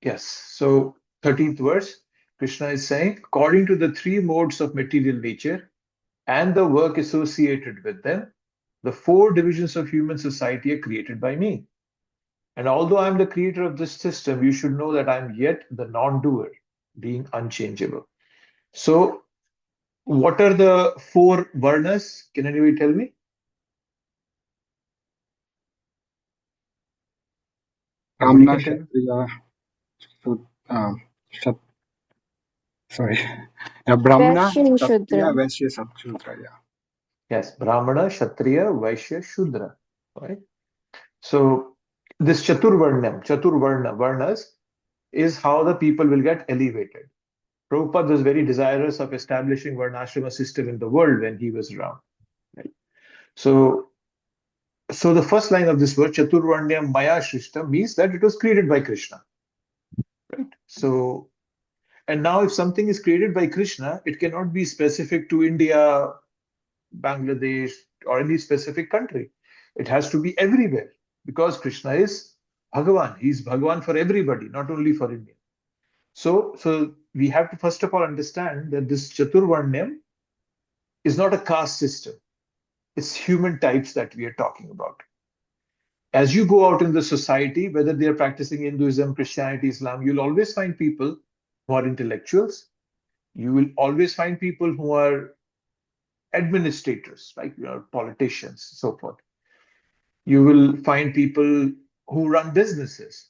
Yes. So 13th verse, Krishna is saying, according to the three modes of material nature and the work associated with them, the four divisions of human society are created by me. And although I'm the creator of this system, you should know that I'm yet the non-doer, being unchangeable. So, what are the four varnas? Can anybody tell me? Nobody Brahmana, can tell me? Kshatriya, Shat, sorry. Yeah, Brahmana, Vaishya and Kshatriya, Shudra. Vaishya, Shudra. Yeah. Yes, Brahmana, Kshatriya, Vaishya, Shudra. Right? So, this Varnas is how the people will get elevated. Prabhupada was very desirous of establishing Varnashrama system in the world when he was around. Right? So, so the first line of this word, Chaturvarnyam Maya Shrishta, means that it was created by Krishna. Right? So, and now if something is created by Krishna, it cannot be specific to India, Bangladesh, or any specific country. It has to be everywhere because Krishna is Bhagavan. He's Bhagavan for everybody, not only for India. So we have to first of all understand that this Chaturvarnyam is not a caste system. It's human types that we are talking about. As you go out in the society, whether they are practicing Hinduism, Christianity, Islam, you'll always find people who are intellectuals. You will always find people who are administrators, like politicians, so forth. You will find people who run businesses.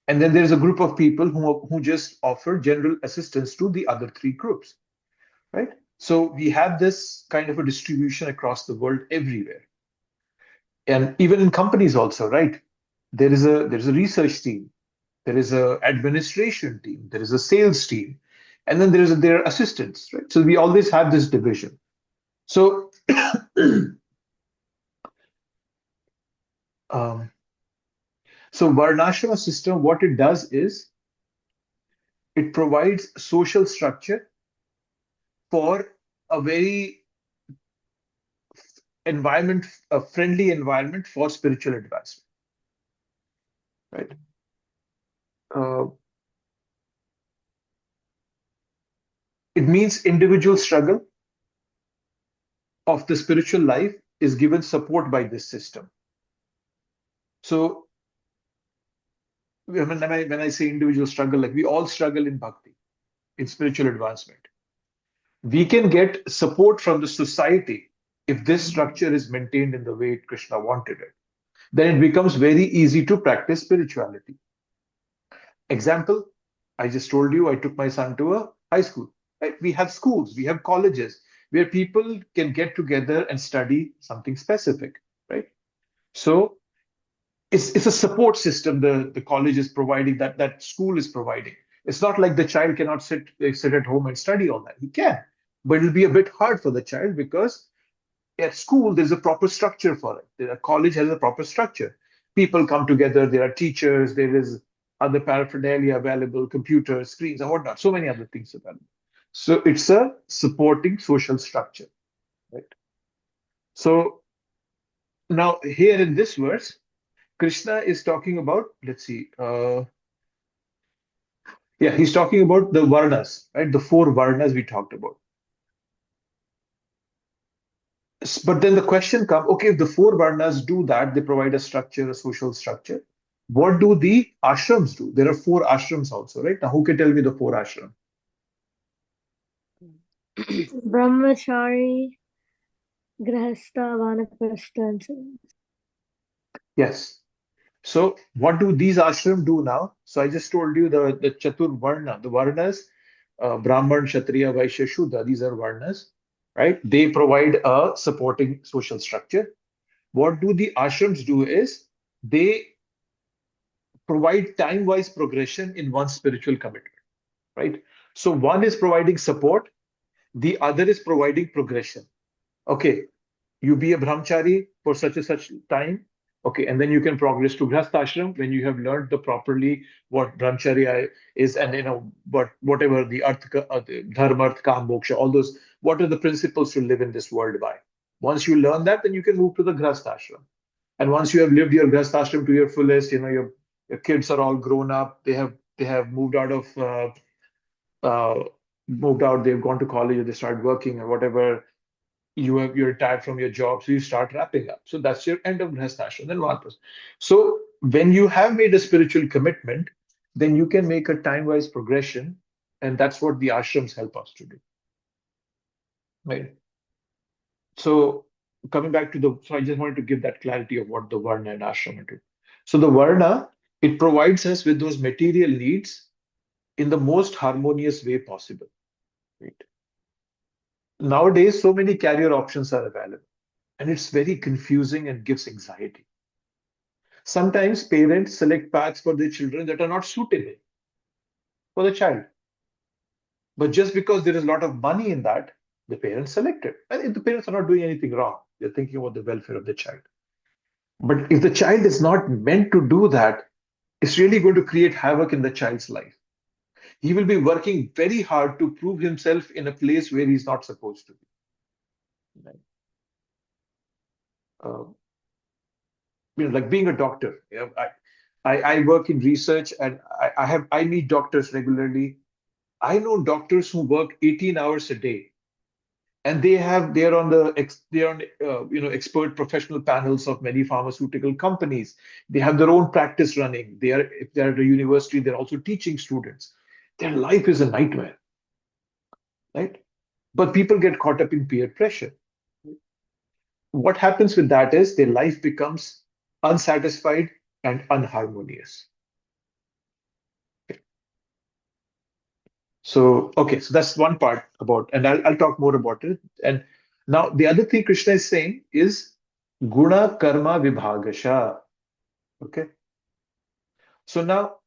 And then there's a group of people who just offer general assistance to the other three groups, right? So we have this kind of a distribution across the world everywhere. And even in companies also, right? There is a research team, there is a administration team, there is a sales team, and then there are assistants, right? So we always have this division. So um, so Varnashrama system, what it does is it provides social structure for a very environment, a friendly environment for spiritual advancement, right? Uh, it means individual struggle of the spiritual life is given support by this system. So when I say individual struggle, like we all struggle in bhakti, in spiritual advancement. We can get support from the society if this structure is maintained in the way Krishna wanted it. Then it becomes very easy to practice spirituality. Example, I just told you I took my son to a high school. Right? We have schools, we have colleges where people can get together and study something specific, right? So it's a support system the college is providing, that school is providing. It's not like the child cannot sit at home and study all that. He can, but it'll be a bit hard for the child because at school there's a proper structure for it. The college has a proper structure. People come together, there are teachers, there is other paraphernalia available, computers, screens, and whatnot, so many other things available. So it's a supporting social structure, right? So now here in this verse, Krishna is talking about, let's see, yeah, he's talking about the Varnas, right? The four Varnas we talked about. But then the question comes, okay, if the four Varnas do that, they provide a structure, a social structure. What do the ashrams do? There are four ashrams also, right? Now, who can tell me the four ashrams? Brahmachari, Grahastha, Vanaprastha, and so on. Yes. So, what do these ashram do now? So, I just told you the Chatur Varna, the Varnas, Brahman, Kshatriya, Vaishya, Shudra, these are Varnas, right? They provide a supporting social structure. What do the ashrams do is they provide time-wise progression in one's spiritual commitment, right? So one is providing support, the other is providing progression. Okay, you be a brahmachari for such and such time. Okay, and then you can progress to grahastha ashram when you have learned the properly what brahmacharya is, and whatever the dharma, arth, kam, moksha, all those, what are the principles to live in this world by. Once you learn that, then you can move to the grahastha ashram. And once you have lived your grahastha ashram to your fullest, you're Your kids are all grown up. They have moved out of moved out. They've gone to college, or they start working, or whatever. You're retired from your job, so you start wrapping up. So that's your end of Grihastha. Then Vanas. So when you have made a spiritual commitment, then you can make a time-wise progression, and that's what the ashrams help us to do. Right. So coming back to so I just wanted to give that clarity of what the Varna and Ashrama do. So the Varna, it provides us with those material needs in the most harmonious way possible. Right. Nowadays, so many career options are available, and it's very confusing and gives anxiety. Sometimes parents select paths for their children that are not suitable for the child. But just because there is a lot of money in that, the parents select it. And if the parents are not doing anything wrong, they're thinking about the welfare of the child. But if the child is not meant to do that, it's really going to create havoc in the child's life. He will be working very hard to prove himself in a place where he's not supposed to be. Right. Like being a doctor. I work in research, and I meet doctors regularly. I know doctors who work 18 hours a day, and they're on expert professional panels of many pharmaceutical companies. They have their own practice running. If they're at a university, they're also teaching students. Their life is a nightmare, right? But people get caught up in peer pressure. What happens with that is their life becomes unsatisfied and unharmonious. So that's one part about, and I'll talk more about it. And now the other thing Krishna is saying is guna karma vibhagasha. Okay. So now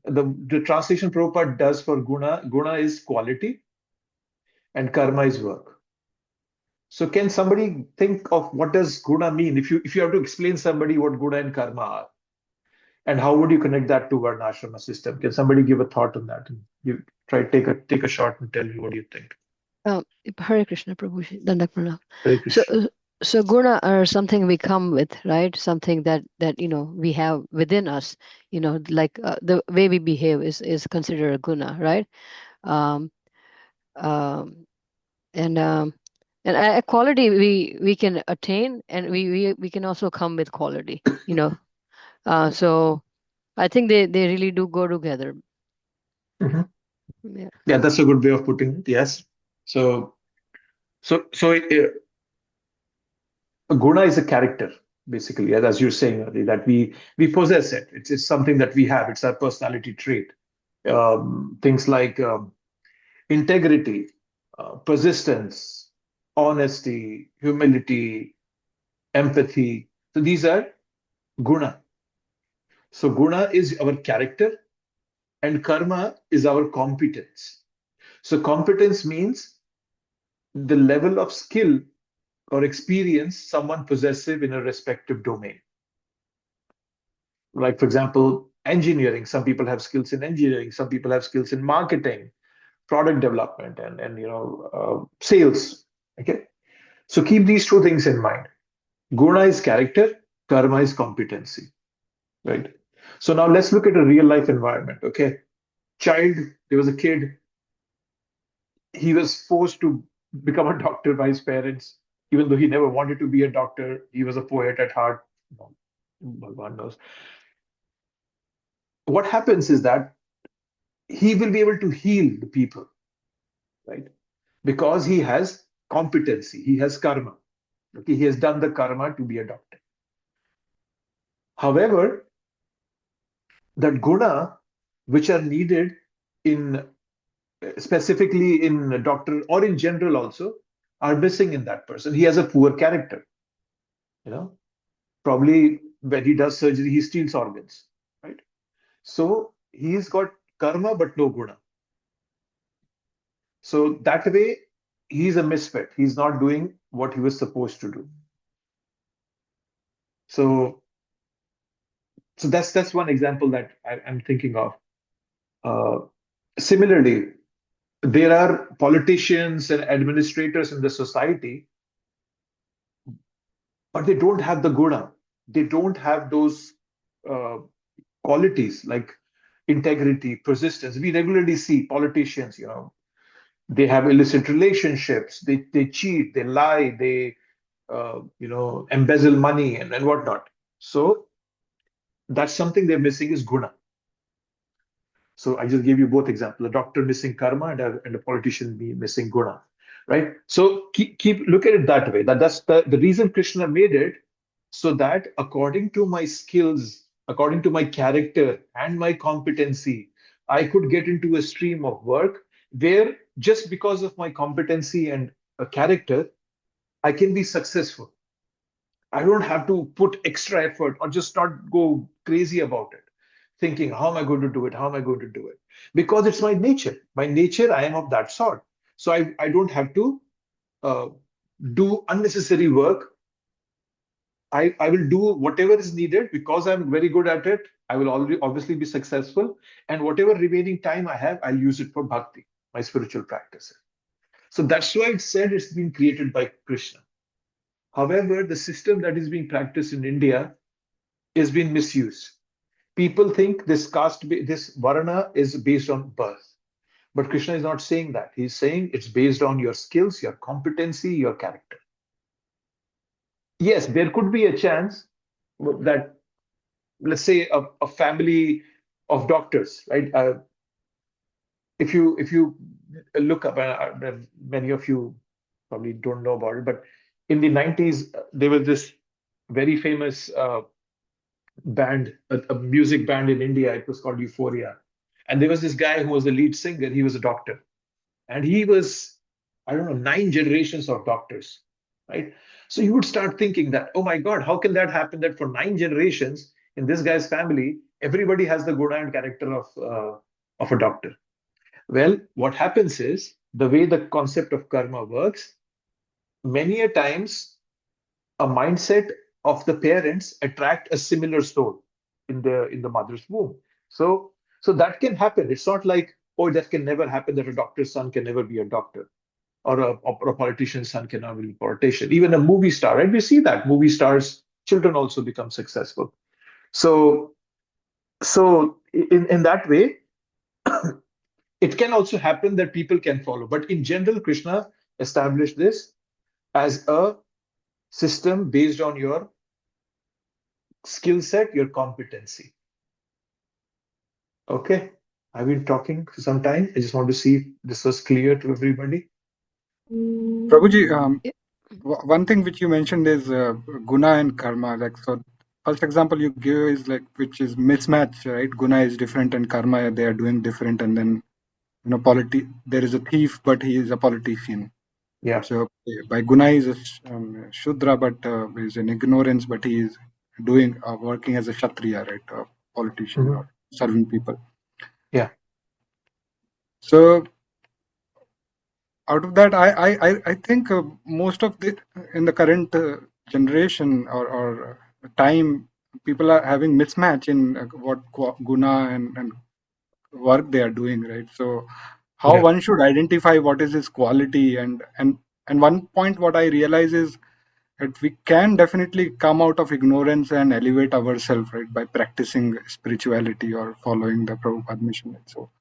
the translation Prabhupada does for guna is quality, and karma is work. So can somebody think of what does guna mean? If you have to explain somebody what guna and karma are, and how would you connect that to Varnāśrama system? Can somebody give a thought on that? And you take a shot and tell me what you think. Hare Krishna, Prabhu. Dandak Pranam. Hare Krishna. So guna are something we come with, right? Something that we have within us. Like the way we behave is considered a guna, right? Um, um, and a quality we can attain, and we can also come with quality. So I think they really do go together. Mhm. Yeah. Yeah, that's a good way of putting it. Yes. So guna is a character, basically, as you're saying, Adi, that we possess it. It's something that we have. It's our personality trait. Things like integrity, persistence, honesty, humility, empathy. So these are guna. So guna is our character, and karma is our competence. So competence means the level of skill or experience someone possessive in a respective domain. Like, for example, engineering. Some people have skills in engineering. Some people have skills in marketing, product development, and sales. Okay. So keep these two things in mind. Guna is character, karma is competency. Right. So now let's look at a real life environment. Okay. There was a kid, he was forced to become a doctor by his parents, even though he never wanted to be a doctor. He was a poet at heart. Bhagwan knows. What happens is that he will be able to heal the people, right? Because he has competency, he has karma. Okay, he has done the karma to be a doctor. However, that guna, which are needed in specifically in a doctor or in general also, are missing in that person. He has a poor character. Probably when he does surgery, he steals organs, right? So he's got karma but no guna. So that way, he's a misfit. He's not doing what he was supposed to do. So that's one example that I'm thinking of. Similarly, there are politicians and administrators in the society, but they don't have the guna. They don't have those uh, qualities like integrity, persistence. We regularly see politicians, they have illicit relationships, they cheat, they lie, they embezzle money and whatnot. So that's something they're missing is guna. So I just gave you both examples: a doctor missing karma and a politician missing guna, right? So keep look at it that way. That's the reason Krishna made it, so that according to my skills, according to my character and my competency, I could get into a stream of work where just because of my competency and character, I can be successful. I don't have to put extra effort or just not go crazy about it, thinking, how am I going to do it? How am I going to do it? Because it's my nature. By nature, I am of that sort. So I don't have to uh, do unnecessary work. I will do whatever is needed because I'm very good at it. I will already obviously be successful. And whatever remaining time I have, I'll use it for bhakti, my spiritual practices. So that's why it's said it's been created by Krishna. However, the system that is being practiced in India is being misused. People think this varna is based on birth. But Krishna is not saying that. He's saying it's based on your skills, your competency, your character. Yes, there could be a chance that, let's say, a family of doctors, right? If you look up, many of you probably don't know about it, but in the 90s, there was this very famous band, a music band in India. It was called Euphoria. And there was this guy who was the lead singer. He was a doctor. And he was, I don't know, 9 generations of doctors, right? So you would start thinking that, oh my God, how can that happen that for 9 generations in this guy's family, everybody has the guna and character of a doctor? Well, what happens is the way the concept of karma works, many a times a mindset of the parents attract a similar soul in the mother's womb. So that can happen. It's not like, oh, that can never happen, that a doctor's son can never be a doctor, or a politician's son can never be a politician. Even a movie star, right? We see that movie stars children also become successful. So so in that way, it can also happen that people can follow, but in general, Krishna established this as a system based on your skill set, your competency. Okay. I've been talking for some time. I just want to see if this was clear to everybody. Prabhuji, one thing which you mentioned is guna and karma. Like, so first example you give is like, which is mismatch, right? Guna is different and karma, they are doing different. And then, there is a thief, but he is a politician. Yeah. So by guna he is a shudra, but is in ignorance, but he is doing working as a kshatriya, right? A politician or serving people. Yeah. So out of that, I think most of in the current generation or time, people are having mismatch in what guna and work they are doing, right? So how Yeah. one should identify what is his quality, and one point what I realize is that we can definitely come out of ignorance and elevate ourselves, right, by practicing spirituality or following the Prabhupada mission. Right? So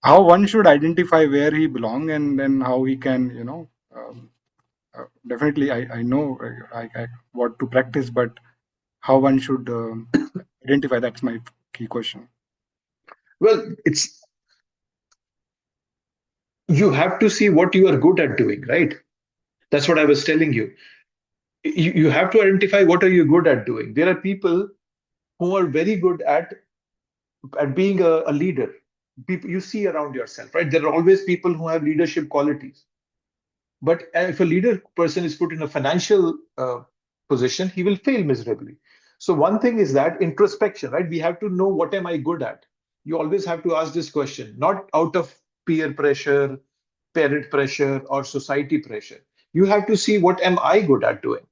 how one should identify where he belongs, and then how he can, definitely I know what to practice, but how one should identify, that's my key question. Well, you have to see what you are good at doing, right? That's what I was telling you. You have to identify what are you good at doing. There are people who are very good at being a leader. People you see around yourself, right? There are always people who have leadership qualities. But if a leader person is put in a financial position, he will fail miserably. So one thing is that introspection, right? We have to know, what am I good at? You always have to ask this question, not out of peer pressure, parent pressure, or society pressure. You have to see, what am I good at doing?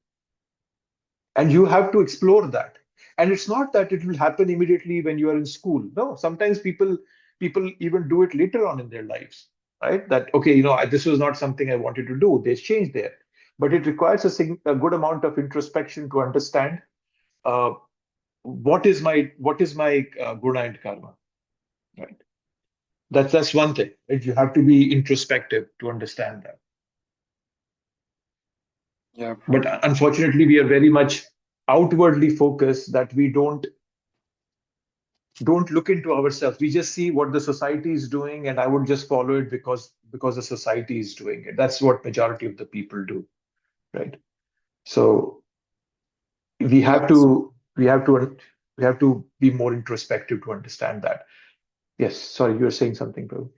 And you have to explore that. And it's not that it will happen immediately when you are in school. No, sometimes people even do it later on in their lives, right? That, okay, this was not something I wanted to do. There's change there. But it requires a good amount of introspection to understand what is my guna and karma, right? That's one thing, right? You have to be introspective to understand that. Yeah. But unfortunately, we are very much outwardly focused that we don't look into ourselves. We just see what the society is doing, and I would just follow it because the society is doing it. That's what majority of the people do, right? So we have Yes. to be more introspective to understand that. Yes, sorry, you were saying something, bro.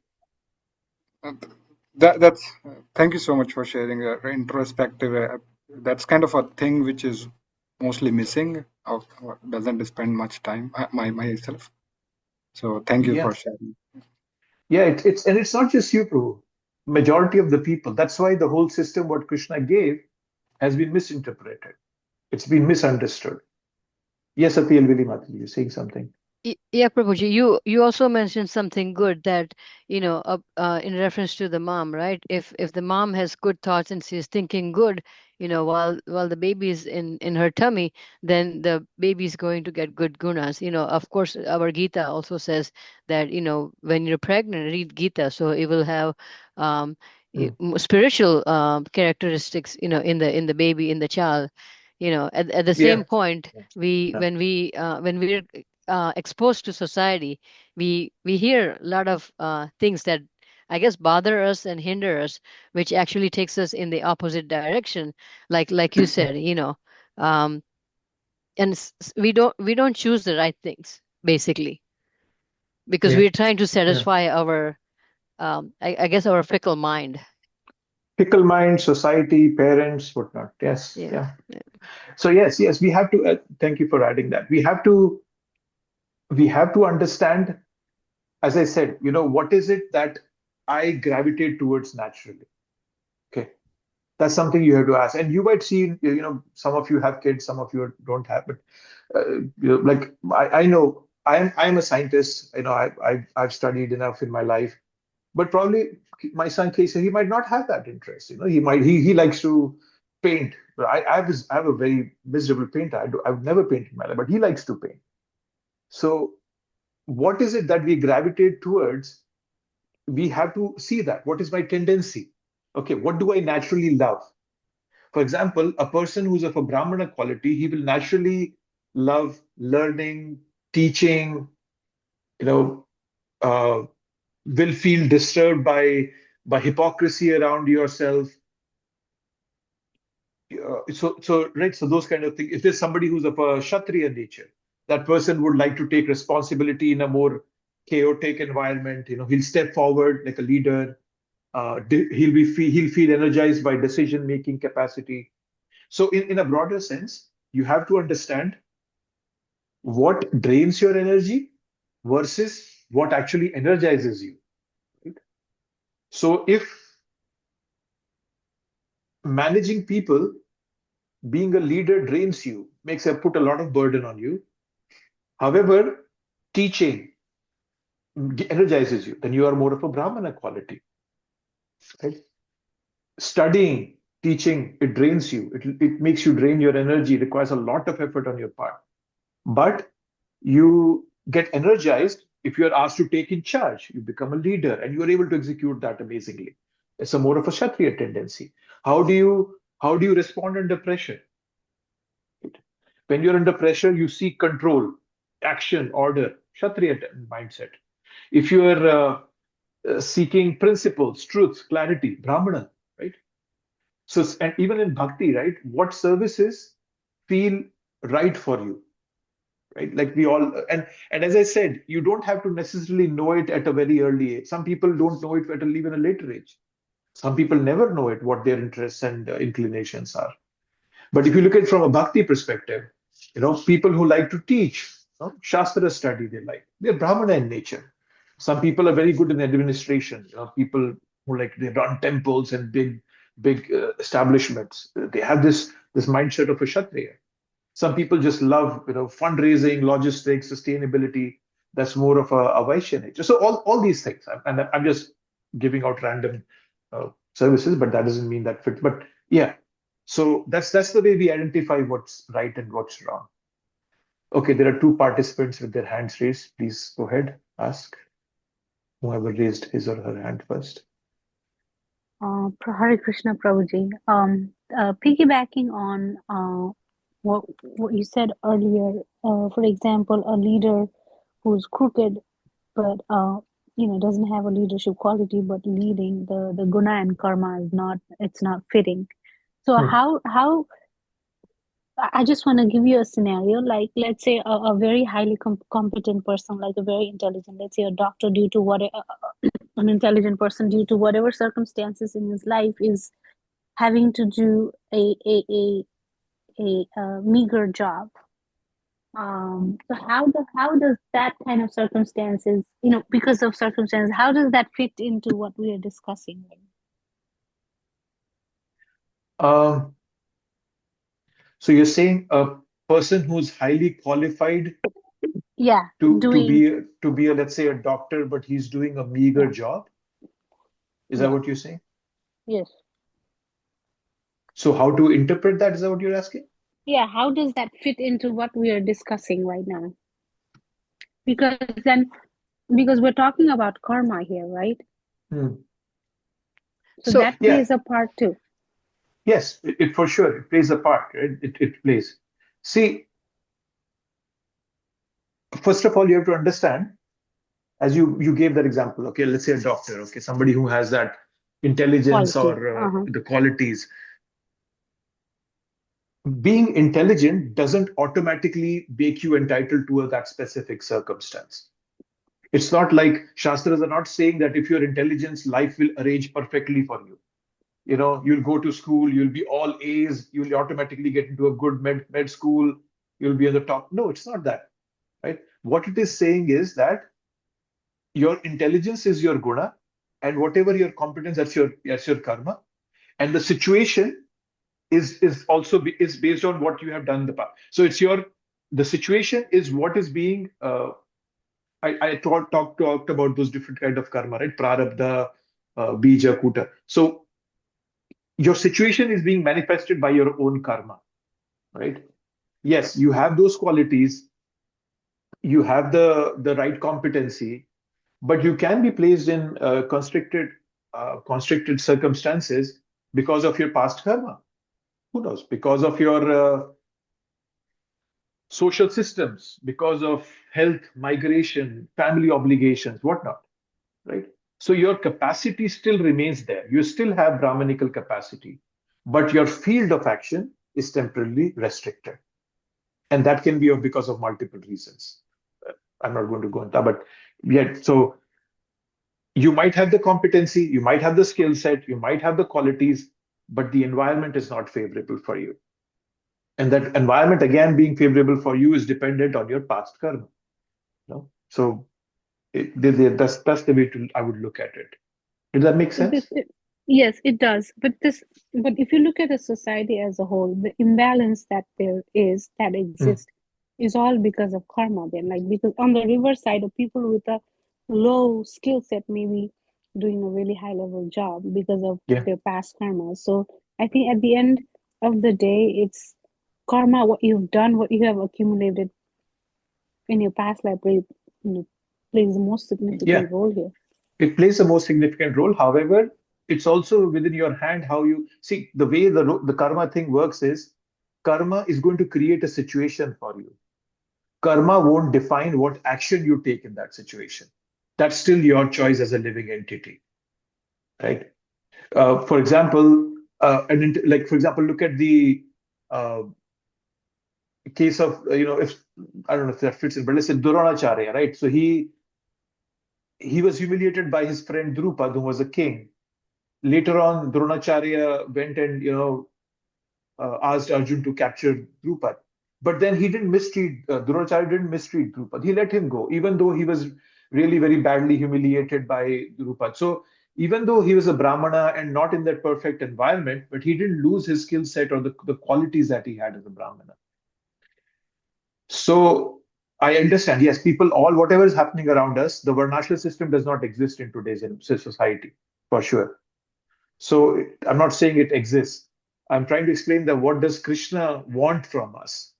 Uh, that's thank you so much for sharing introspective. That's kind of a thing which is mostly missing or doesn't spend much time myself. So thank you Yeah, for sharing. yeah, it's not just you, bro. Majority of the people. That's why the whole system what Krishna gave has been misinterpreted. It's been misunderstood. Yes, Apil Vilimati, you're saying something. Yeah, Prabhuji, you also mentioned something good that, in reference to the mom, right? If the mom has good thoughts and she's thinking good, while the baby is in her tummy, then the baby is going to get good gunas. Of course, our Gita also says that, when you're pregnant, read Gita, so it will have um Mm. spiritual characteristics, in the baby, in the child. At the Yeah. same point, we Yeah. when we're exposed to society, we hear a lot of things that I guess bother us and hinder us, which actually takes us in the opposite direction, like you said, um, and we don't choose the right things basically because Yeah. we're trying to Yeah. satisfy our I guess our fickle mind. Fickle mind, society, parents, whatnot. Yes. Yeah. Yeah. So yes, we have to. Thank you for adding that. We have to understand. As I said, what is it that I gravitate towards naturally? Okay, that's something you have to ask. And you might see, some of you have kids, some of you don't have. But like I know, I'm a scientist. I've studied enough in my life. But probably my son Casey, he might not have that interest. He likes to paint. But I have a very miserable painter. I've never painted in my life, but he likes to paint. So what is it that we gravitate towards? We have to see that. What is my tendency? Okay, what do I naturally love? For example, a person who's of a Brahmana quality, he will naturally love learning, teaching, you know, uh, will feel disturbed by hypocrisy around yourself. So those kind of things. If there's somebody who's of a Kshatriya nature, that person would like to take responsibility in a more chaotic environment. He'll step forward like a leader. He'll feel energized by decision making capacity. So in a broader sense, you have to understand what drains your energy versus what actually energizes you. Right? So if managing people, being a leader drains you, put a lot of burden on you. However, teaching energizes you, then you are more of a Brahmana quality. Right? Studying, teaching, it drains you. It makes you drain your energy, requires a lot of effort on your part. But you get energized if you are asked to take in charge. You become a leader and you are able to execute that amazingly. It's a more of a Kshatriya tendency. How do you respond under pressure? When you're under pressure, you seek control, action, order, Kshatriya mindset. If you are seeking principles, truth, clarity, Brahmana, right? So, and even in bhakti, right? What services feel right for you, right? Like we all, and as I said, you don't have to necessarily know it at a very early age. Some people don't know it at even a later age. Some people never know it, what their interests and inclinations are. But if you look at it from a bhakti perspective, people who like to teach, Shastra study, they're Brahmana in nature. Some people are very good in administration. People who they run temples and big establishments. They have this mindset of a Kshatriya. Some people just love, fundraising, logistics, sustainability. That's more of a Vaishya nature. So all these things, and I'm just giving out random services, but that doesn't mean that fit. But yeah, so that's the way we identify what's right and what's wrong. Okay, there are two participants with their hands raised. Please go ahead, ask. Whoever raised his or her hand first. Hare Krishna Prabhuji. Piggybacking on what you said earlier, for example, a leader who's crooked but doesn't have a leadership quality, but leading the guna and karma is not, it's not fitting. So how I just want to give you a scenario, like let's say a very highly competent person, like a very intelligent, let's say a doctor, due to what an intelligent person, due to whatever circumstances in his life, is having to do a meager job. So how does that kind of circumstances, because of circumstances, how does that fit into what we are discussing? So you're saying a person who's highly qualified Yeah, to doing, be a, let's say, a doctor, but he's doing a meager yeah, job. Is that yeah, what you're saying? yes. So how to interpret that? Is that what you're asking? Yeah, how does that fit into what we are discussing right now? Because we're talking about karma here, right? So So that plays a part too. Yes, it for sure it plays a part, right? It plays. See, first of all, you have to understand, as you gave that example. Okay, let's say a doctor. Okay, somebody who has that intelligence Quality. or the qualities. Being intelligent doesn't automatically make you entitled to that specific circumstance. It's not like Shastras are not saying that if you're intelligent, life will arrange perfectly for you. You'll go to school, you'll be all A's, you'll automatically get into a good med school, you'll be at the top. No, it's not that, right? What it is saying is that your intelligence is your guna, and whatever your competence, that's your karma, and the situation is also is based on what you have done in the past. So the situation is what is being. I talked about those different kind of karma, right? Prarabdha, bija, kuta. So your situation is being manifested by your own karma, right? Yes, you have those qualities, you have the right competency, but you can be placed in constricted circumstances because of your past karma. Who knows? Because of your social systems, because of health, migration, family obligations, whatnot, right? So your capacity still remains there. You still have Brahmanical capacity, but your field of action is temporarily restricted. And that can be because of multiple reasons. I'm not going to go into that, but yet, so you might have the competency, you might have the skill set, you might have the qualities, but the environment is not favorable for you. And that environment, again, being favorable for you is dependent on your past karma. So that's the way I would look at it. Did that make sense? Yes, it does. But if you look at a society as a whole, the imbalance that exists is all because of karma. Then, like, because on the reverse side, of people with a low skill set may be doing a really high level job because of their past karma. So I think at the end of the day, it's karma. What you've done, what you have accumulated in your past life, plays the most significant role here. It plays a most significant role. However, it's also within your hand how you see the way the karma thing works is karma is going to create a situation for you. Karma won't define what action you take in that situation. That's still your choice as a living entity, right? For example, look at the uh, case of if I don't know if that fits in, but let's say Dronacharya, right? So he was humiliated by his friend Drupad, who was a king. Later on, Dronacharya went and asked Arjun to capture Drupad. But then he didn't mistreat Dronacharya didn't mistreat Drupad. He let him go, even though he was really very badly humiliated by Drupad. So even though he was a Brahmana and not in that perfect environment, but he didn't lose his skill set or the qualities that he had as a Brahmana. So I understand, yes, people, whatever is happening around us, the Varnashra system does not exist in today's society, for sure. So I'm not saying it exists. I'm trying to explain that what does Krishna want from us?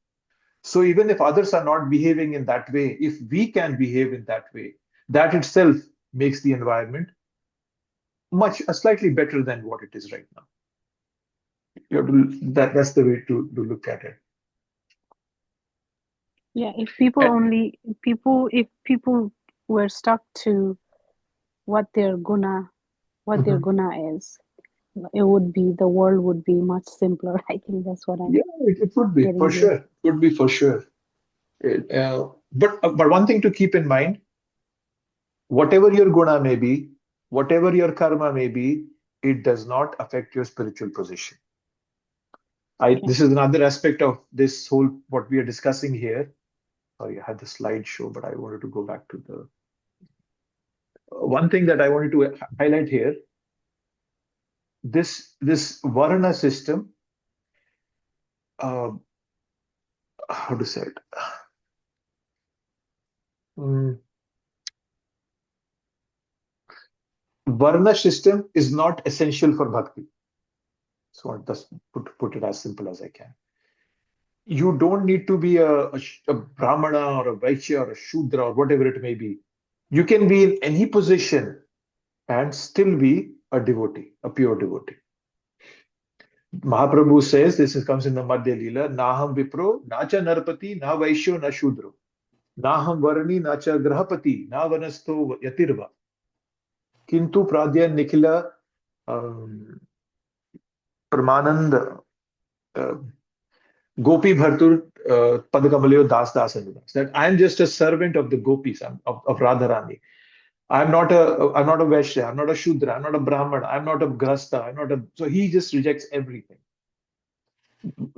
So even if others are not behaving in that way, if we can behave in that way, that itself makes the environment slightly better than what it is right now. You have to, that's the way to look at it. Yeah, if people were stuck to what their guna is, the world would be much simpler. I think that's what I'm it would be getting for here. sure. It would be for sure. But one thing to keep in mind, whatever your guna may be, whatever your karma may be, it does not affect your spiritual position. Okay. This is another aspect of this whole what we are discussing here. Sorry, I had the slideshow, but I wanted to go back to the one thing that I wanted to highlight here. This Varna system, how to say it? Varna system is not essential for bhakti. So I'll just put it as simple as I can. You don't need to be a Brahmana or a Vaishya or a Shudra or whatever it may be. You can be in any position and still be a devotee, a pure devotee. Mahaprabhu says, comes in the Madhya Leela, Naham Vipro, Nacha Narpati, Na Vaishyo, Na Shudro. Naham Varani, Nacha Grahapati, Na Vanasto Yatirva. Kintu Pradya Nikhila Pramanand Gopi Bhartur Padakamalyo Das Das Anudas. That I am just a servant of the gopis, of Radharani. I'm not a Vaishya, I'm not a Shudra, I'm not a Brahmana, I'm not a Grasta, so he just rejects everything.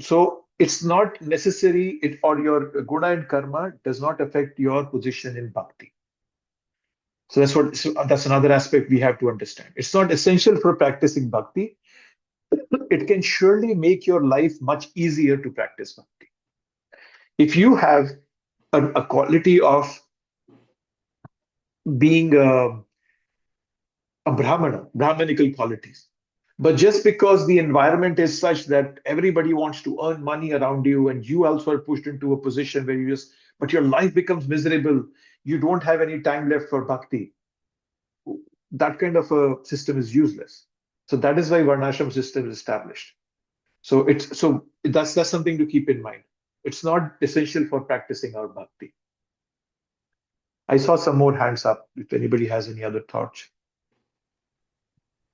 So it's not necessary, or your guna and karma does not affect your position in bhakti. So that's another aspect we have to understand. It's not essential for practicing bhakti. It can surely make your life much easier to practice bhakti. If you have a quality of being a Brahmanical qualities, but just because the environment is such that everybody wants to earn money around you and you also are pushed into a position where but your life becomes miserable, you don't have any time left for bhakti, that kind of a system is useless. So that is why Varnashram system is established. So that's something to keep in mind. It's not essential for practicing our bhakti. I saw some more hands up if anybody has any other thoughts.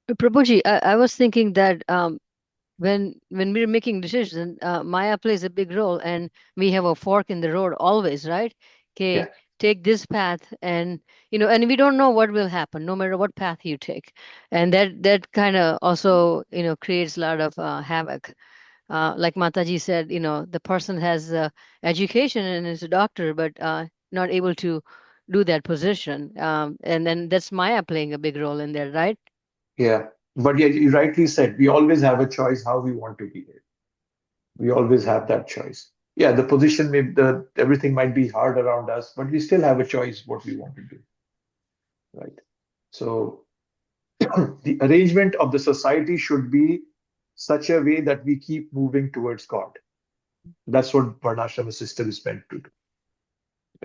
Prabhuji, I was thinking that when we're making decisions, Maya plays a big role, and we have a fork in the road always, right? Okay, Yeah. take this path, and and we don't know what will happen, no matter what path you take, and that kind of also creates a lot of havoc. Like Mataji said, the person has education and is a doctor, but not able to do that position, and then that's Maya playing a big role in there, right? Yeah. But yeah, you rightly said, we always have a choice how we want to behave. We always have that choice. Yeah, the position everything might be hard around us, but we still have a choice what we want to do. Right. So the arrangement of the society should be such a way that we keep moving towards God. That's what Varnashrama system is meant to do.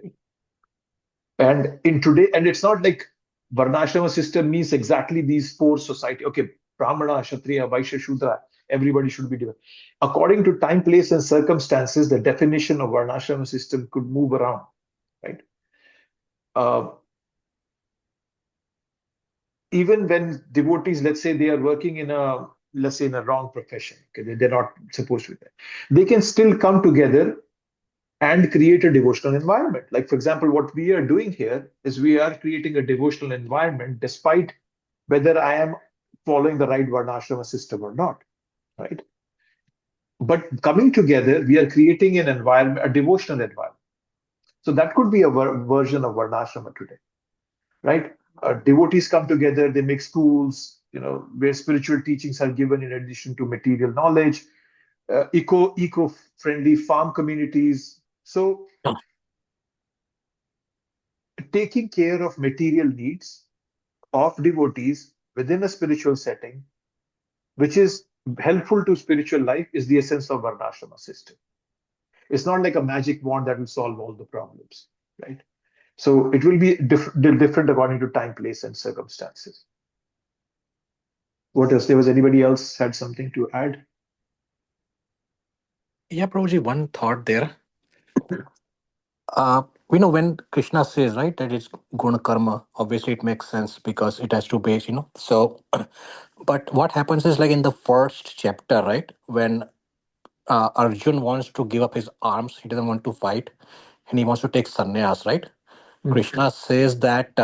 Right? And it's not like Varnashrama system means exactly these four society. Okay, Brahmana, Kshatriya, Vaishya, Shudra, everybody should be different. According to time, place, and circumstances, the definition of Varnashrama system could move around, right? Even when devotees, let's say they are working in a wrong profession, okay, they're not supposed to be there, they can still come together and create a devotional environment. Like, for example, what we are doing here is we are creating a devotional environment despite whether I am following the right Varnashrama system or not, right? But coming together, we are creating an environment, a devotional environment. So that could be a version of Varnashrama today, right? Devotees come together, they make schools, where spiritual teachings are given in addition to material knowledge, eco-friendly farm communities. So taking care of material needs of devotees within a spiritual setting, which is helpful to spiritual life, is the essence of Varnashrama system. It's not like a magic wand that will solve all the problems, right? So it will be different according to time, place, and circumstances. What else? There was anybody else had something to add? Yeah, Prabhuji, one thought there. We know when Krishna says, right, that it's guna karma, obviously it makes sense because it has to base, So, but what happens is like in the first chapter, right, when Arjun wants to give up his arms, he doesn't want to fight, and he wants to take sannyas, right? Mm. Krishna says that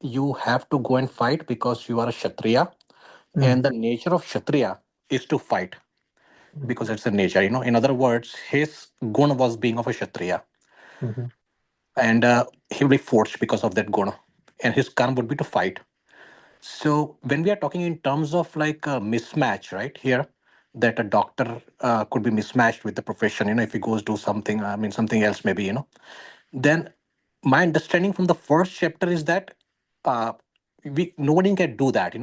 you have to go and fight because you are a Kshatriya, Mm. and the nature of Kshatriya is to fight Mm. because it's a nature, In other words, his guna was being of a Kshatriya, Mhm. and he will be forced because of that guna, and his karma would be to fight. So when we are talking in terms of like a mismatch, right here, that a doctor could be mismatched with the profession, if he goes do something, something else maybe, then my understanding from the first chapter is that uh, nobody can do that,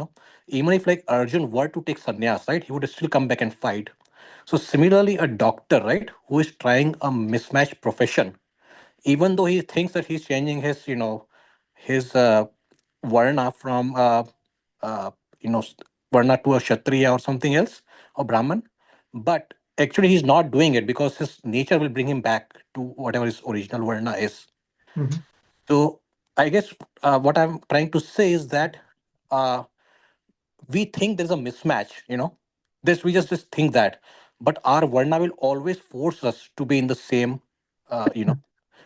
Even if like Arjun were to take sannyas, right, he would still come back and fight. So similarly, a doctor, right, who is trying a mismatched profession, even though he thinks that he's changing his his varna from uh, you know varna to a kshatriya or something else, or brahman, but actually he's not doing it because his nature will bring him back to whatever his original varna is. Mhm. So I guess what I'm trying to say is that uh, we think there's a mismatch, this we just think that, but our varna will always force us to be in the same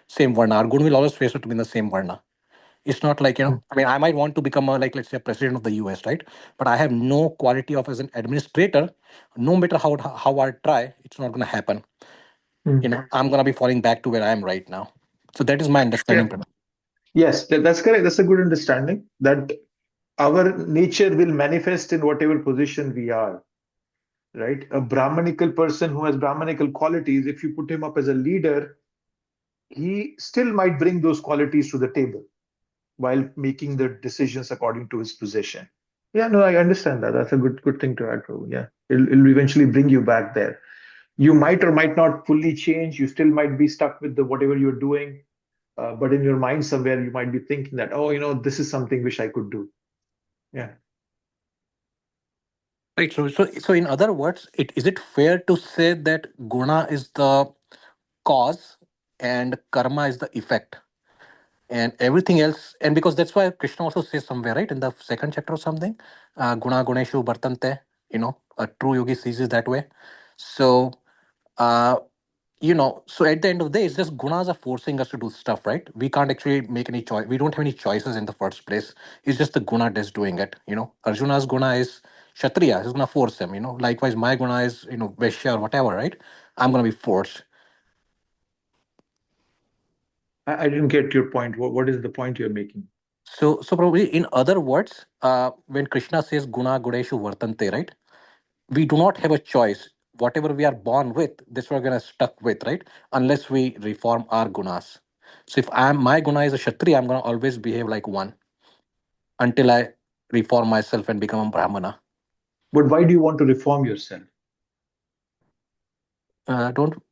same varna. Our guna will always force us to be in the same varna. It's not like, Mm. I might want to become a, like, let's say, a president of the US, right? But I have no quality of as an administrator. No matter how I try, it's not going to happen. Mm. I'm going to be falling back to where I am right now. So that is my Yeah. understanding. Yes, that's correct. That's a good understanding that our nature will manifest in whatever position we are, right? A Brahmanical person who has Brahmanical qualities, if you put him up as a leader, he still might bring those qualities to the table while making the decisions according to his position. Yeah, no, I understand that. That's a good thing to add, Prabhu. Yeah, it'll eventually bring you back there. You might or might not fully change. You still might be stuck with the whatever you're doing, but in your mind somewhere you might be thinking that, oh, this is something which I could do. Yeah. Right. So in other words, is it fair to say that guna is the cause and karma is the effect? And everything else, and because that's why Krishna also says somewhere, right, in the second chapter or something, guna guneshu vartante, a true yogi sees it that way. So uh so at the end of the day, it's just gunas are forcing us to do stuff, right? We can't actually make any choice. We don't have any choices in the first place. It's just the guna that's doing it. Arjuna's guna is kshatriya. He's gonna force him. Likewise, my guna is vaishya or whatever, right? I'm gonna be forced. I didn't get your point. What is the point you're making? So probably in other words, when Krishna says guna guneshu vartante, right? We do not have a choice. Whatever we are born with, this we're gonna stuck with, right? Unless we reform our gunas. So if my guna is a kshatriya, I'm gonna always behave like one until I reform myself and become a brahmana. But why do you want to reform yourself? Don't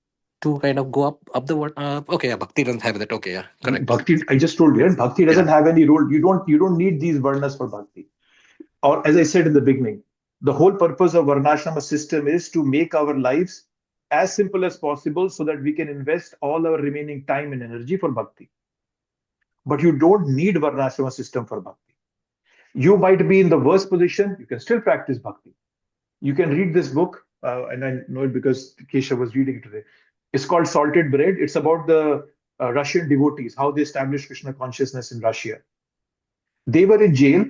to kind of go up the word. Okay, yeah, bhakti doesn't have that. Okay, yeah, correct. Bhakti, I just told you, right? Bhakti Yeah. doesn't have any role. You don't need these varnas for bhakti. Or as I said in the beginning, the whole purpose of Varnashrama system is to make our lives as simple as possible so that we can invest all our remaining time and energy for bhakti. But you don't need Varnashrama system for bhakti. You might be in the worst position, you can still practice bhakti. You can read this book, and I know it because Kesha was reading it today. It's called Salted Bread. It's about the Russian devotees, how they established Krishna consciousness in Russia. They were in jail.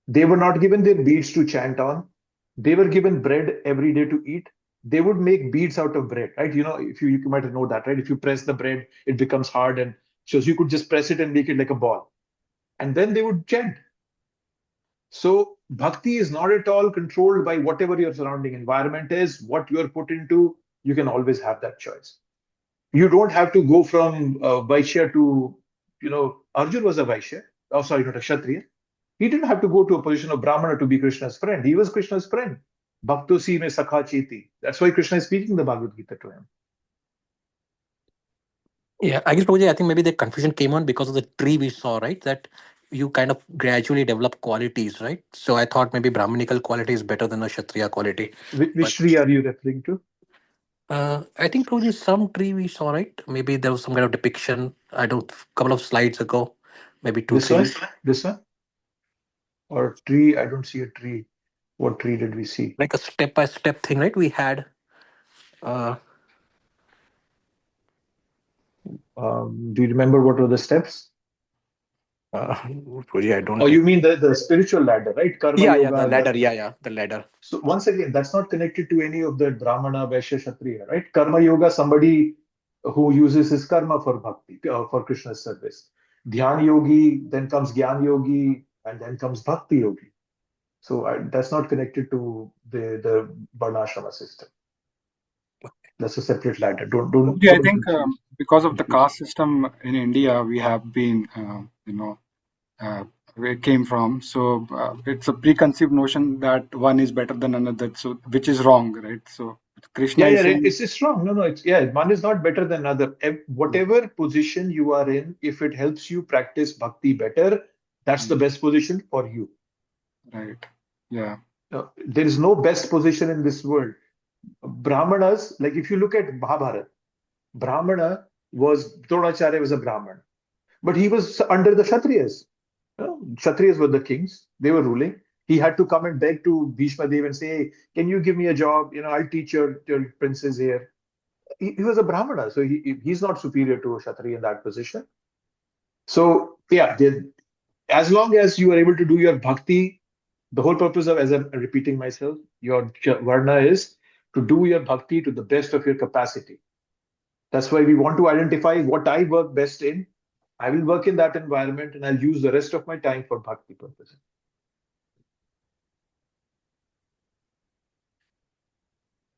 They were not given their beads to chant on. They were given bread every day to eat. They would make beads out of bread, right? If you might know that, right? If you press the bread, it becomes hard, and so you could just press it and make it like a ball. And then they would chant. So bhakti is not at all controlled by whatever your surrounding environment is, what you're put into. You can always have that choice. You don't have to go from Vaishya to, Arjun was a Vaishya. Oh, sorry, not a Kshatriya. He didn't have to go to a position of Brahmana to be Krishna's friend. He was Krishna's friend. Bhaktosi me sakha cheti. That's why Krishna is speaking the Bhagavad Gita to him. Yeah, I guess Prabhuji, I think maybe the confusion came on because of the tree we saw, right? That you kind of gradually develop qualities, right? So I thought maybe Brahminical quality is better than a Kshatriya quality. But Which tree are you referring to? I think Prabhuji, some tree we saw, right? Maybe there was some kind of depiction. I don't, couple of slides ago, maybe two, This three one? weeks. This one? Or tree? I don't see a tree. What tree did we see? Like a step by step thing, right? We had. Uh, Do you remember what were the steps? Prabhuji, I don't Oh, you take. mean the spiritual ladder, right? Karma Yeah, the yoga. ladder. Yeah, the ladder. So once again, that's not connected to any of the Brahmana, Vaishya, Kshatriya, right? Karma yoga, somebody who uses his karma for bhakti, for Krishna's service. Dhyan yogi, then comes Gyan yogi, and then comes Bhakti yogi. So that's not connected to the Varnashrama system. That's a separate ladder. Don't I think confuse. because of the caste system in India, we have been, where it came from. So it's a preconceived notion that one is better than another, so which is wrong, right? So Krishna is saying, It's wrong. No, it's one is not better than another. Whatever position you are in, if it helps you practice bhakti better, that's the best position for you. right, yeah, There is no best position in this world. Brahmanas, like if you look at Mahabharata, Dronacharya was a Brahman, but he was under the Kshatriyas. Kshatriyas were the kings; they were ruling. He had to come and beg to Bhishma Dev and say, "Hey, can you give me a job? I'll teach your princes here." He was a Brahmana, so he's not superior to a Kshatriya in that position. So yeah, as long as you are able to do your bhakti, the whole purpose of, as I'm repeating myself, your Varna is to do your bhakti to the best of your capacity. That's why we want to identify what I work best in. I will work in that environment and I'll use the rest of my time for bhakti purposes.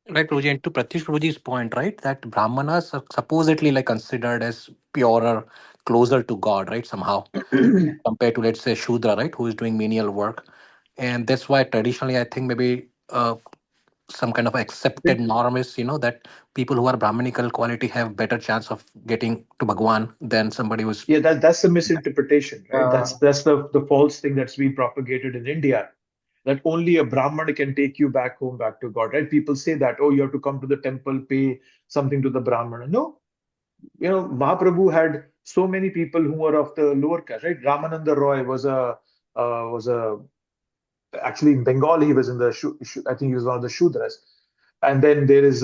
Right, Prabhuji, and to Pratish Prabhuji's point, right, that Brahmanas are supposedly like considered as purer, closer to God, right, somehow, compared to, let's say, Shudra, right, who is doing menial work. And that's why traditionally, I think maybe some kind of accepted norm is, that people who are Brahminical quality have better chance of getting to Bhagwan than somebody who's. Yeah, that's a misinterpretation, right? uh, That's the false thing that's been propagated in India. That only a Brahman can take you back home, back to God, right? People say that, oh, you have to come to the temple, pay something to the Brahmana. No, Mahaprabhu had so many people who were of the lower caste, right? Ramananda Roy was a actually in Bengal he was in the I think he was one of the Shudras, and then there is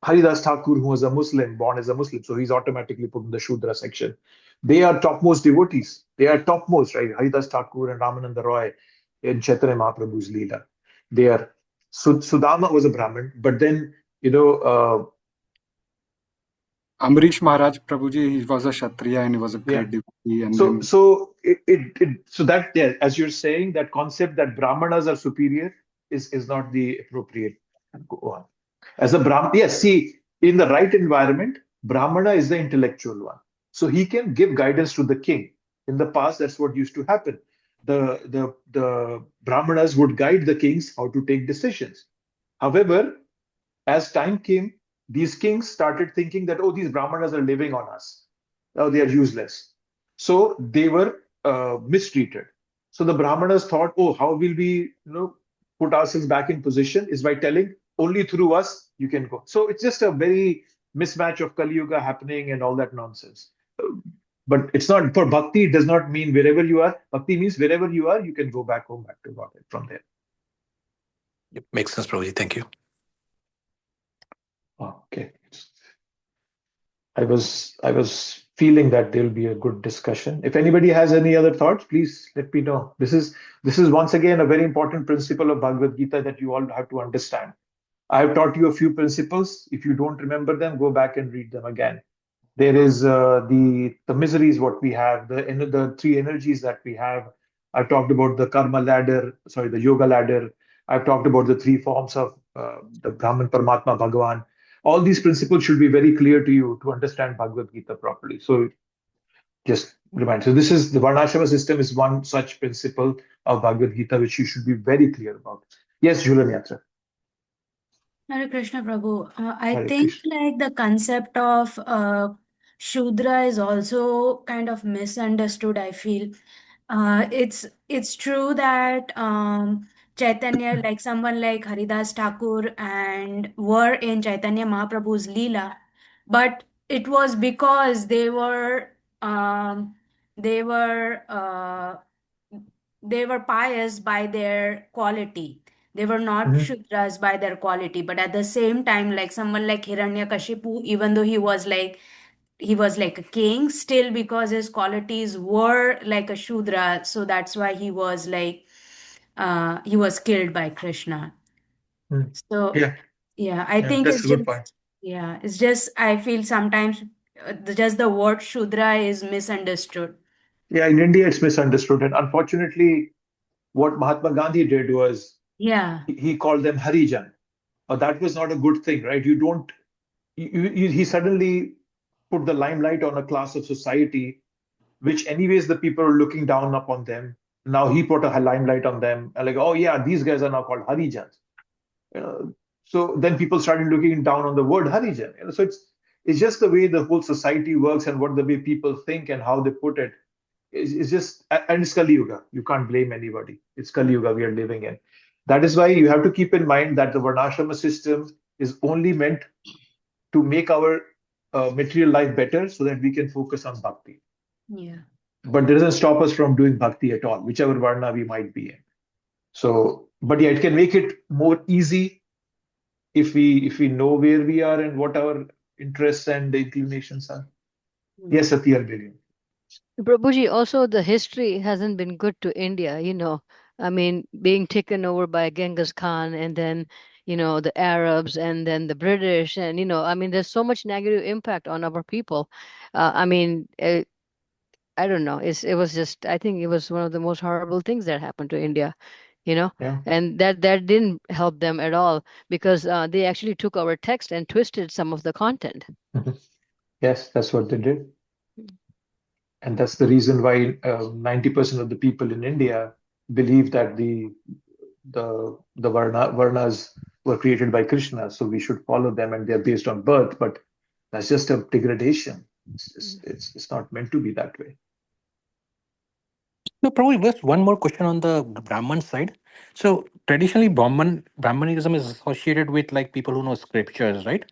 Haridas Thakur who was a Muslim, born as a Muslim, so he's automatically put in the Shudra section. They are topmost devotees. They are topmost, right? Haridas Thakur and Ramananda Roy in Chaitanya Mahaprabhu's Leela. They are. Sudama was a Brahmin, but then Amrish Maharaj Prabhuji, he was a Kshatriya and he was a yeah. great devotee, and So then so that, yeah, as you're saying, that concept that Brahmanas are superior is not the appropriate one. As a Brahman, yes, see, in the right environment, Brahmana is the intellectual one. So he can give guidance to the king. In the past, that's what used to happen. The Brahmanas would guide the kings how to take decisions. However, as time came, these kings started thinking that, oh, these Brahmanas are living on us. Oh, they are useless. So they were mistreated. So the Brahmanas thought, oh, how will we, put ourselves back in position is by telling only through us you can go. So it's just a very mismatch of Kali Yuga happening and all that nonsense. But it's not for bhakti. It does not mean wherever you are. Bhakti means wherever you are, you can go back home, back to God from there. Yep, makes sense, Prabhuji. Thank you. Okay. I was feeling that there'll be a good discussion. If anybody has any other thoughts, please let me know. This is once again a very important principle of Bhagavad Gita that you all have to understand. I have taught you a few principles. If you don't remember them, go back and read them again. There is the miseries what we have, the three energies that we have. I've talked about the karma ladder, sorry, the yoga ladder. I've talked about the three forms of the Brahman, Paramatma, Bhagavan. All these principles should be very clear to you to understand Bhagavad Gita properly. So just remind. So this is the Varnāśrama system is one such principle of Bhagavad Gita which you should be very clear about. Yes, Julian Yatra. Hare Krishna Prabhu. I Hare think Krishna. like the concept of Shudra is also kind of misunderstood, I feel. It's true that Chaitanya, like someone like Haridas Thakur and were in Chaitanya Mahaprabhu's Leela, but it was because um, they were uh, they were pious by their quality. They were not Mhm. Shudras by their quality, but at the same time, like someone like Hiranyakashipu, even though he was like a king, still because his qualities were like a Shudra, so that's why he was killed by Krishna. Mm. So Yeah, yeah, I yeah, think that's a good point. it's just I feel sometimes just the word Shudra is misunderstood. Yeah, in India, it's misunderstood. And unfortunately, what Mahatma Gandhi did was Yeah, he called them Harijan. That was not a good thing, right? You don't, he suddenly put the limelight on a class of society, which, anyways, the people are looking down upon them. Now he put a limelight on them, and like, oh, yeah, these guys are now called Harijans. So then people started looking down on the word Harijan. So it's just the way the whole society works and what the way people think and how they put it. It's just, and it's Kali Yuga. You can't blame anybody. It's Kali Yuga we are living in. That is why you have to keep in mind that the Varnashrama system is only meant to make our material life better so that we can focus on bhakti. yeah. But that doesn't stop us from doing bhakti at all, whichever Varna we might be in. So, but yeah, it can make it more easy if we know where we are and what our interests and inclinations are. Yes, Satya Billion. Prabhuji, also the history hasn't been good to India, I mean, being taken over by Genghis Khan and then, the Arabs and then the British and, I mean, there's so much negative impact on our people. I mean, I don't know. It was just, I think it was one of the most horrible things that happened to India, you know, Yeah. and that didn't help them at all because they actually took our text and twisted some of the content. Mhm. Yes, that's what they did. And that's the reason why 90% of the people in India believe that the Varnas were created by Krishna, so we should follow them and they're based on birth, but that's just a degradation. It's not meant to be that way. So probably just one more question on the Brahman side. So traditionally, Brahmanism is associated with like people who know scriptures, right?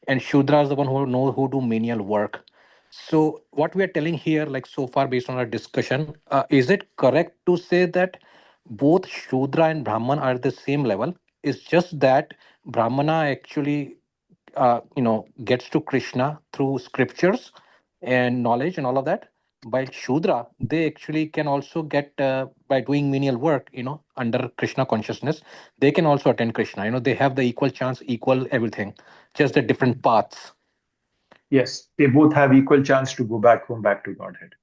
And Shudra is the one who do menial work. So what we are telling here, like so far based on our discussion, is it correct to say that both Shudra and Brahman are the same level? It's just that Brahmana actually gets to Krishna through scriptures and knowledge and all of that. While Shudra, they actually can also get by doing menial work, under Krishna consciousness, they can also attend Krishna. They have the equal chance, equal everything, just the different paths. Yes, they both have equal chance to go back home, back to Godhead.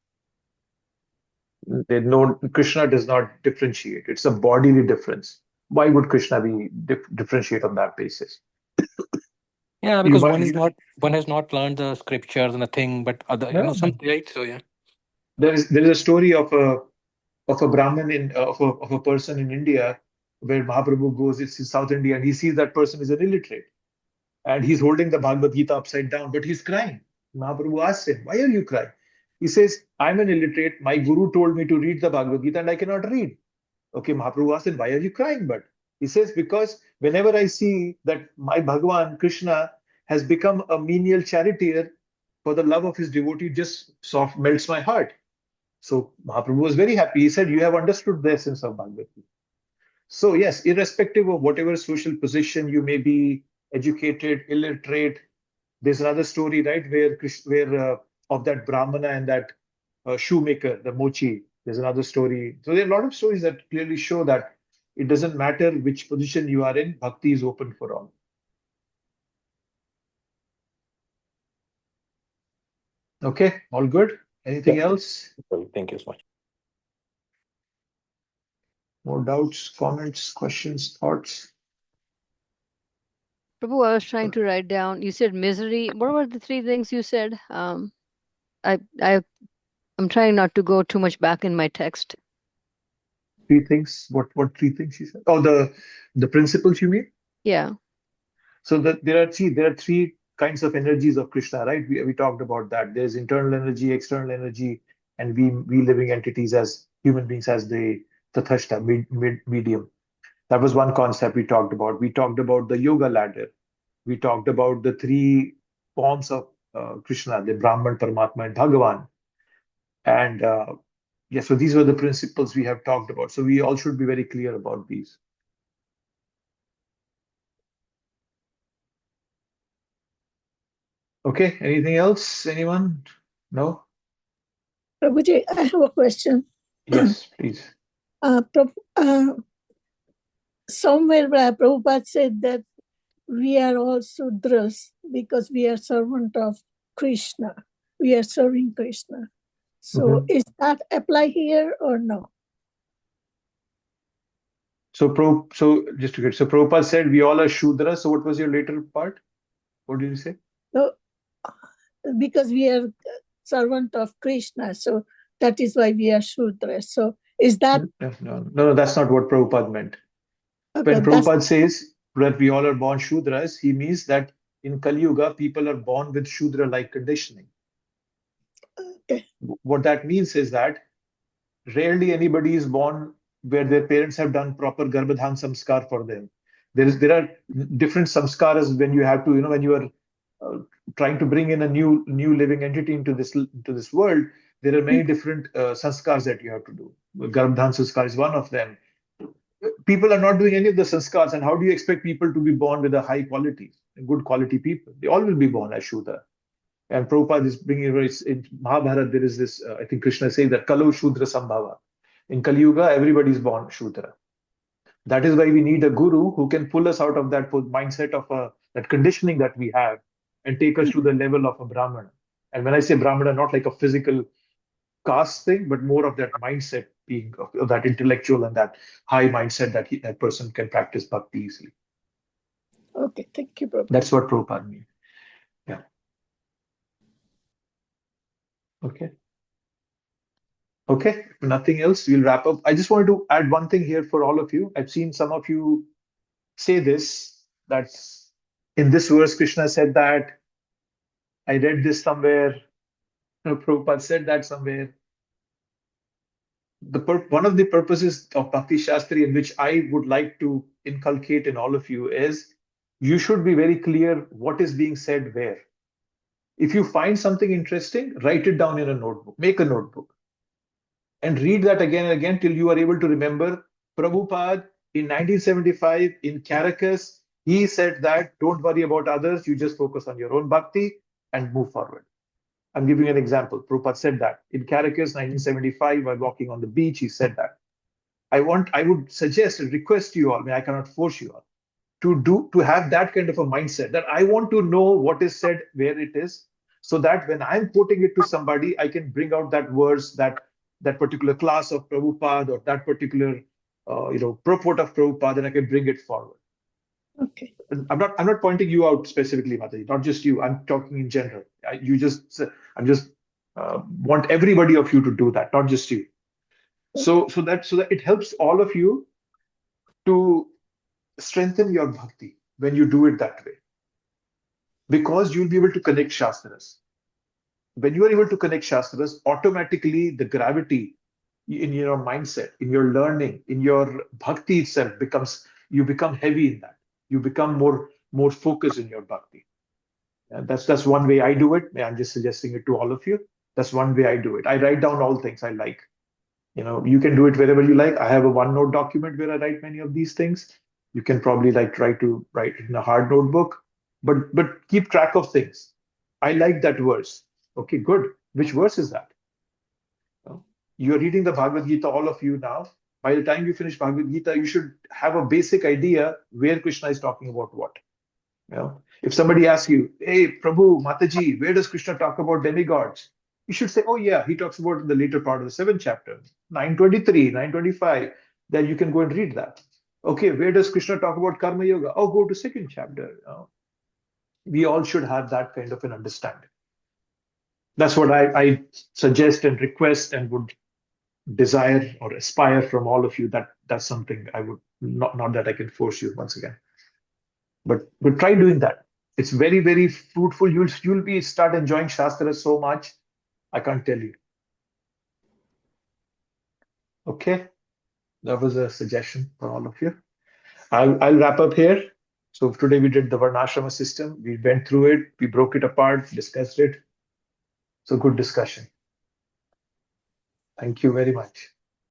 They know Krishna does not differentiate. It's a bodily difference. Why would Krishna be differentiate on that basis? Yeah, You because might, one has not learned the scriptures and a thing, but other, yeah. something, right? So yeah. There is a story of a Brahmin of a person in India where Mahaprabhu goes. It's in South India, and he sees that person is an illiterate, and he's holding the Bhagavad Gita upside down, but he's crying. Mahaprabhu asks him, "Why are you crying?" He says, "I'm an illiterate. My guru told me to read the Bhagavad Gita, and I cannot read." Okay, Mahaprabhu asked him, "Why are you crying?" But he says, "Because whenever I see that my Bhagavan Krishna has become a menial charioteer for the love of his devotee, just soft melts my heart." So Mahaprabhu was very happy. He said, "You have understood the essence of Bhagavad Gita." So yes, irrespective of whatever social position you may be, educated, illiterate, there's another story, right, where of that Brahmana and that shoemaker, the mochi. There's another story. So there are a lot of stories that clearly show that it doesn't matter which position you are in, bhakti is open for all. Okay, all good. Yeah. Anything else? Thank you so much. More doubts, comments, questions, thoughts? Prabhu, I was trying to write down. You said misery. What were the three things you said? I I'm trying not to go too much back in my text. Three things. What three things he said? Oh, the principles you mean? Yeah. So that there are three kinds of energies of Krishna, right? We talked about that. There's internal energy, external energy, and we living entities as human beings as the tathashta, medium. That was one concept we talked about. We talked about the yoga ladder. We talked about the three forms of Krishna, the Brahman, Paramatma, and Bhagavan. And yeah, so these were the principles we have talked about. So we all should be very clear about these. Okay, anything else? Anyone? No? Prabhuji, I have a question. Yes, please. Somewhere Prabhupada said that we are all Sudras because we are servant of Krishna. We are serving Krishna. So is that apply here or no? So just to get, so Prabhupada said we all are Shudra. So what was your later part? What did you say? So, because we are servant of Krishna, so that is why we are Shudra. So is that? No, that's not what Prabhupada meant. Okay, when Prabhupada says that we all are born Shudras, he means that in Kali Yuga, people are born with Shudra-like conditioning. Okay. What that means is that rarely anybody is born where their parents have done proper Garbhadhan samskar for them. There are different samskaras when you have to, when you are trying to bring in a new living entity into this world. There are many different sanskars that you have to do. Garbhadhan sanskar is one of them. People are not doing any of the sanskars, and how do you expect people to be born with a high quality, good quality people? They all will be born as Shudra. And Prabhupada is bringing in Mahabharata, there is this, I think Krishna is saying that Kalo Shudra Sambhava. In Kali Yuga, everybody is born Shudra. That is why we need a guru who can pull us out of that mindset of that conditioning that we have and take us to the level of a Brahmana. And when I say Brahmana, not like a physical caste thing, but more of that mindset being of that intellectual and that high mindset that that person can practice bhakti easily. Okay, thank you, Prabhupada. That's what Prabhupada means. Yeah. Okay. Okay, nothing else. We'll wrap up. I just wanted to add one thing here for all of you. I've seen some of you say this, that's in this verse, Krishna said that. I read this somewhere. Prabhupada said that somewhere. One of the purposes of Bhakti Shastri in which I would like to inculcate in all of you is you should be very clear what is being said where. If you find something interesting, write it down in a notebook, make a notebook, and read that again and again till you are able to remember Prabhupada in 1975 in Caracas, he said that don't worry about others, you just focus on your own bhakti and move forward. I'm giving you an example. Prabhupada said that in Caracas, 1975, while walking on the beach, he said that. I would suggest and request you all, I mean, I cannot force you all, to have that kind of a mindset that I want to know what is said, where it is, so that when I'm quoting it to somebody, I can bring out that verse, that particular class of Prabhupada or that particular purport of Prabhupada, and I can bring it forward. Okay. I'm not pointing you out specifically, Mataji, not just you. I'm talking in general. I just want everybody of you to do that, not just you. So that it helps all of you to strengthen your bhakti when you do it that way, because you'll be able to connect shastras. When you are able to connect shastras, automatically the gravity in your mindset, in your learning, in your bhakti itself you become heavy in that. You become more focused in your bhakti. And that's one way I do it. I'm just suggesting it to all of you. That's one way I do it. I write down all things I like. You can do it wherever you like. I have a OneNote document where I write many of these things. You can probably try to write it in a hard notebook, but keep track of things. I like that verse. Okay, good. Which verse is that? You're reading the Bhagavad Gita, all of you now. By the time you finish Bhagavad Gita, you should have a basic idea where Krishna is talking about what. If somebody asks you, hey, Prabhu, Mataji, where does Krishna talk about demigods? You should say, oh yeah, he talks about in the later part of the 7th chapter, 923, 925. Then you can go and read that. Okay, where does Krishna talk about Karma Yoga? Oh, go to 2nd chapter. We all should have that kind of an understanding. That's what I suggest and request and would desire or aspire from all of you. That's something I would not that I can force you once again. But try doing that. It's very, very fruitful. You'll start enjoying Shastra so much. I can't tell you. Okay, that was a suggestion for all of you. I'll wrap up here. So today we did the Varnashrama system. We went through it. We broke it apart, discussed it. So good discussion. Thank you very much.